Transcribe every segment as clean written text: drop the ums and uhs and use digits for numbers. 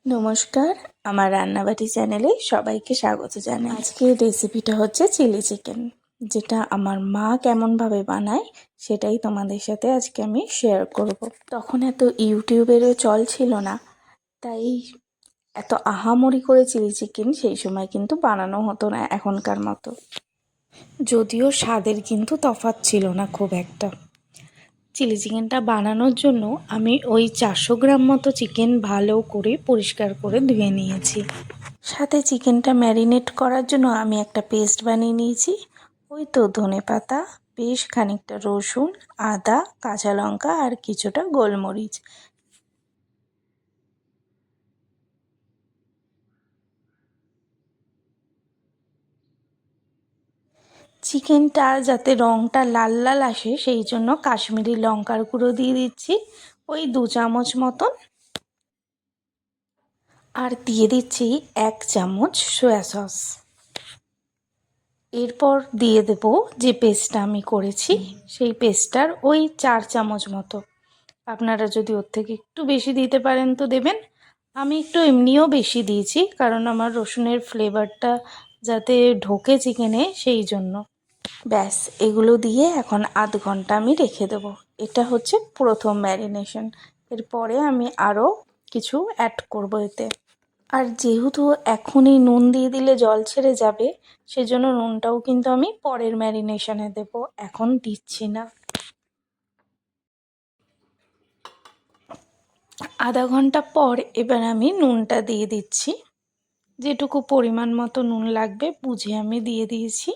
নমস্কার, আমার রান্নাবাটি চ্যানেলে সবাইকে স্বাগত জানাই। আজকের রেসিপিটা হচ্ছে চিলি চিকেন, যেটা আমার মা কেমনভাবে বানায় সেটাই তোমাদের সাথে আজকে আমি শেয়ার করব। তখন এত ইউটিউবেরও চল ছিল না, তাই এত আহামরি করে চিলি চিকেন সেই সময় কিন্তু বানানো হতো না এখনকার মতো। যদিও স্বাদের কিন্তু তফাৎ ছিল না খুব একটা। চিলি চিকেনটা বানানোর জন্য আমি ওই 400 গ্রাম মতো চিকেন ভালো করে পরিষ্কার করে ধুয়ে নিয়েছি। সাথে চিকেনটা ম্যারিনেট করার জন্য আমি একটা পেস্ট বানিয়ে নিয়েছি। ওই তো ধনেপাতা, বেশ খানিকটা রসুন, আদা, কাঁচা লঙ্কা আর কিছুটা গোলমরিচ। চিকেনটা যাতে রঙটা লাল লাল আসে সেই জন্য কাশ্মীরি লঙ্কার গুঁড়ো দিয়ে দিচ্ছি ওই 2 চামচ মতন, আর দিয়ে দিচ্ছি 1 চামচ সয়া সস। এরপর দিয়ে দেব যে পেস্টটা আমি করেছি সেই পেস্টটার ওই 4 চামচ মতো। আপনারা যদি ওর থেকে একটু বেশি দিতে পারেন তো দেবেন। আমি একটু এমনিও বেশি দিয়েছি, কারণ আমার রসুনের ফ্লেভারটা যাতে ঢোকে চিকেনে সেই জন্য। ব্যাস, এগুলো দিয়ে এখন আধ ঘন্টা আমি রেখে দেবো। এটা হচ্ছে প্রথম ম্যারিনেশন। এরপরে আমি আরও কিছু অ্যাড করব এতে। আর যেহেতু এখনই নুন দিয়ে দিলে জল ছেড়ে যাবে, সেজন্য নুনটাও কিন্তু আমি পরের ম্যারিনেশনে দেব, এখন দিচ্ছি না। আধা ঘন্টা পর এবার আমি নুনটা দিয়ে দিচ্ছি। যেটুকু পরিমাণ মতো নুন লাগবে বুঝে আমি দিয়ে দিয়েছি।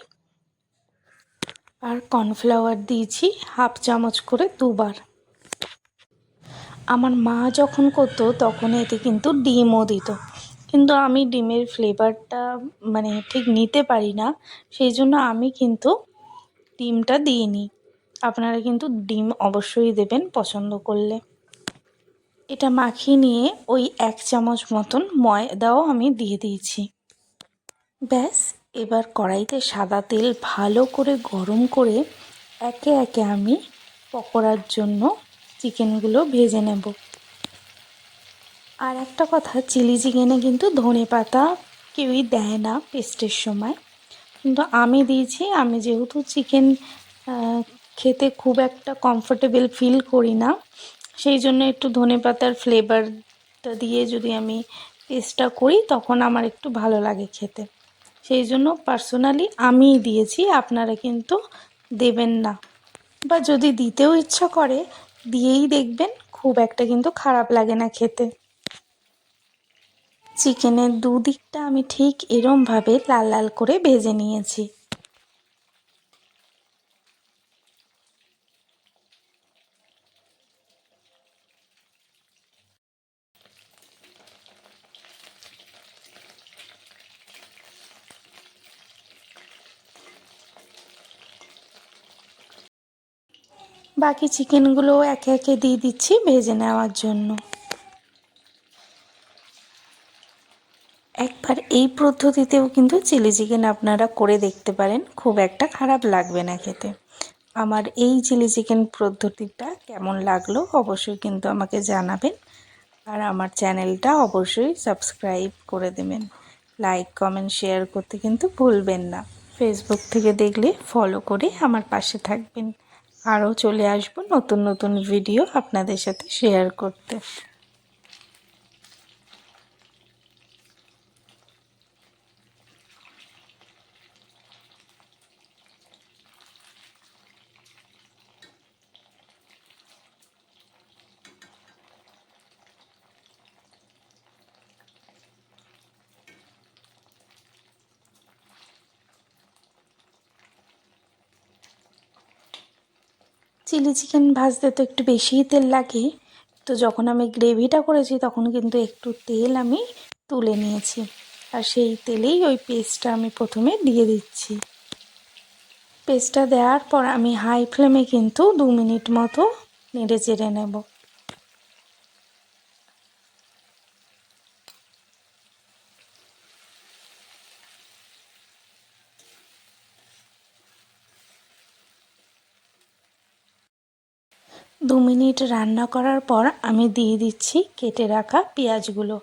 আর কর্নফ্লাওয়ার দিয়েছি 1/2 চামচ করে 2বার। আমার মা যখন করতো তখন এতে কিন্তু ডিমও দিত, কিন্তু আমি ডিমের ফ্লেভারটা ঠিক নিতে পারি না, সেই জন্য আমি কিন্তু ডিমটা দিইনি। আপনারা কিন্তু ডিম অবশ্যই দেবেন পছন্দ করলে। এটা মাখিয়ে নিয়ে ওই 1 চামচ মতন ময়দাও আমি দিয়ে দিয়েছি। ব্যাস, এবার কড়াইতে সাদা তেল ভালো করে গরম করে একে একে আমি পকোড়ার জন্য চিকেনগুলো ভেজে নেব। আর একটা কথা, চিলি চিকেনে কিন্তু ধনেপাতা কেউই দেয় না পেস্টের সময়, কিন্তু আমি দিয়েছি। আমি যেহেতু চিকেন খেতে খুব একটা কমফোর্টেবল ফিল করি না, সেই জন্য একটু ধনেপাতার ফ্লেভারটা দিয়ে যদি আমি পেস্টটা করি তখন আমার একটু ভালো লাগে খেতে, সেই জন্য পার্সোনালি আমিই দিয়েছি। আপনারা কিন্তু দেবেন না, বা যদি দিতেও ইচ্ছা করে দিয়েই দেখবেন, খুব একটা কিন্তু খারাপ লাগে না খেতে। চিকেনের দুদিকটা আমি ঠিক এরমভাবে লাল লাল করে ভেজে নিয়েছি। বাকি চিকেনগুলো একে একে দিয়ে দিচ্ছি ভেজে নেওয়ার জন্য। একবার এই পদ্ধতিতেও কিন্তু চিলি চিকেন আপনারা করে দেখতে পারেন, খুব একটা খারাপ লাগবে না খেতে। আমার এই চিলি চিকেন পদ্ধতিটা কেমন লাগলো অবশ্যই কিন্তু আমাকে জানাবেন, আর আমার চ্যানেলটা অবশ্যই সাবস্ক্রাইব করে দেবেন। লাইক, কমেন্ট, শেয়ার করতে কিন্তু ভুলবেন না। ফেসবুক থেকে দেখলে ফলো করে আমার পাশে থাকবেন। আরও চলে আসবো নতুন নতুন ভিডিও আপনাদের সাথে শেয়ার করতে। চিলি চিকেন ভাজতে তো একটু বেশিই তেল লাগে, তো যখন আমি গ্রেভিটা করেছি তখন কিন্তু একটু তেল আমি তুলে নিয়েছি, আর সেই তেলেই ওই পেস্টটা আমি প্রথমে দিয়ে দিচ্ছি। পেস্টটা দেওয়ার পর আমি হাই ফ্লেমে কিন্তু 2 মিনিট মতো নেড়ে চেড়ে নেব। 2 মিনিট রান্না করার পর আমি দিয়ে দিচ্ছি কেটে রাখা পেঁয়াজগুলো।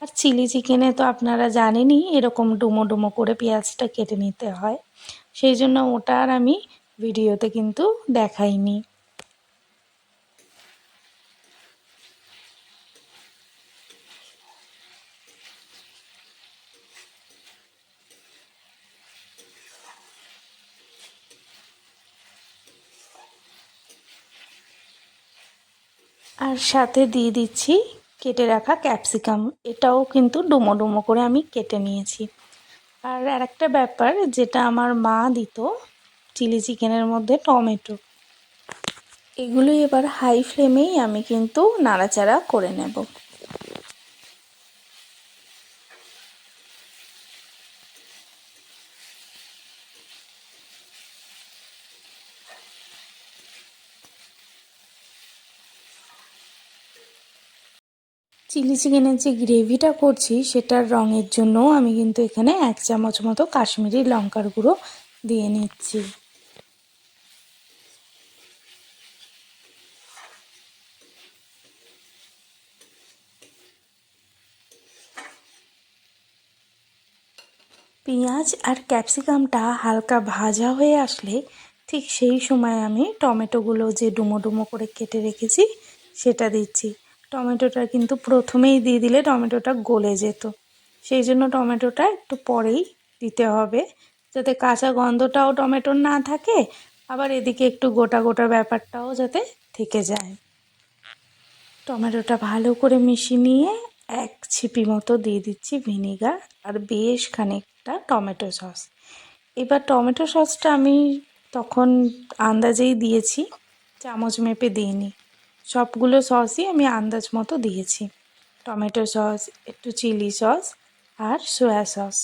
আর চিলি চিকেনে তো আপনারা জানেনই এরকম ডুমো ডুমো করে পেঁয়াজটা কেটে নিতে হয়, সেই জন্য ওটা আর আমি ভিডিওতে কিন্তু দেখাইনি। আর সাথে দিয়ে দিচ্ছি কেটে রাখা ক্যাপসিকাম, এটাও কিন্তু ডুমো ডুমো করে আমি কেটে নিয়েছি। আর আরেকটা ব্যাপার যেটা আমার মা দিত চিলি চিকেনের মধ্যে, টমেটো। এগুলো এবার হাই ফ্লেমেই আমি কিন্তু নাড়াচাড়া করে নেব। চিলি চিকেনের যে গ্রেভিটা করছি সেটার রঙের জন্য আমি কিন্তু এখানে 1 চামচ মতো কাশ্মীরি লঙ্কার গুঁড়ো দিয়ে নিচ্ছি। পেঁয়াজ আর ক্যাপসিকামটা হালকা ভাজা হয়ে আসলে ঠিক সেই সময় আমি টমেটোগুলো যে ডুমো ডুমো করে কেটে রেখেছি সেটা দিচ্ছি। টমেটোটা কিন্তু প্রথমেই দিয়ে দিলে টমেটোটা গলে যেত, সেই জন্য টমেটোটা একটু পরেই দিতে হবে, যাতে কাঁচা গন্ধটাও টমেটোর না থাকে, আবার এদিকে একটু গোটা গোটা ব্যাপারটাও যাতে থেকে যায়। টমেটোটা ভালো করে মিশিয়ে নিয়ে 1 ছিপি মতো দিয়ে দিচ্ছি ভিনিগার আর বেশ খানিকটা টমেটো সস। এবার টমেটো সসটা আমি তখন আন্দাজেই দিয়েছি, চামচ মেপে দিইনি, সবগুলো সসই আমি আন্দাজ মতো দিয়েছি। টমেটো সস, একটু চিলি সস আর সয়া সস।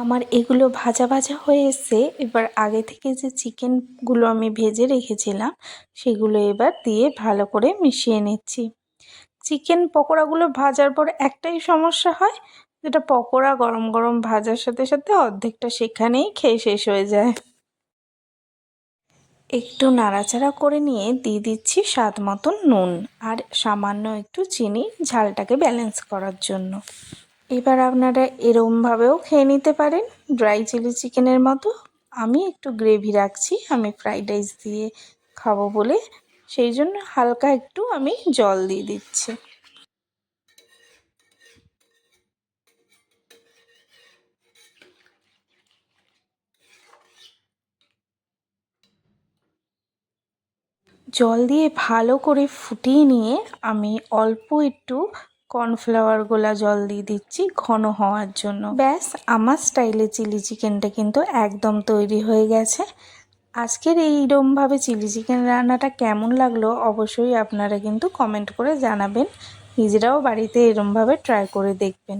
আমার এগুলো ভাজা ভাজা হয়ে এসছে। এবার আগে থেকে যে চিকেনগুলো আমি ভেজে রেখেছিলাম সেগুলো এবার দিয়ে ভালো করে মিশিয়ে নিচ্ছি। চিকেন পকোড়াগুলো ভাজার পর একটাই সমস্যা হয়, যেটা পকোড়া গরম গরম ভাজার সাথে সাথে অর্ধেকটা সেখানেই খেয়ে শেষ হয়ে যায়। একটু নাড়াচাড়া করে নিয়ে দিয়ে দিচ্ছি স্বাদ মতন নুন আর সামান্য একটু চিনি, ঝালটাকে ব্যালেন্স করার জন্য। এবার আপনারা এরমভাবেও খেয়ে নিতে পারেন ড্রাই চিলি চিকেনের মতো। আমি একটু গ্রেভি রাখছি, আমি ফ্রাইড রাইস দিয়ে খাবো বলে, সেই জন্য হালকা একটু আমি জল দিয়ে দিচ্ছি। জল দিয়ে ভালো করে ফুটিয়ে নিয়ে আমি অল্প একটু কর্নফ্লাওয়ার গোলা জল দিয়ে দিচ্ছি ঘন হওয়ার জন্য। ব্যাস, আমার স্টাইলে চিলি চিকেনটা কিন্তু একদম তৈরি হয়ে গেছে। আজকের এইরকমভাবে চিলি চিকেন রান্নাটা কেমন লাগলো অবশ্যই আপনারা কিন্তু কমেন্ট করে জানাবেন, নিজেরাও বাড়িতে এরমভাবে ট্রাই করে দেখবেন।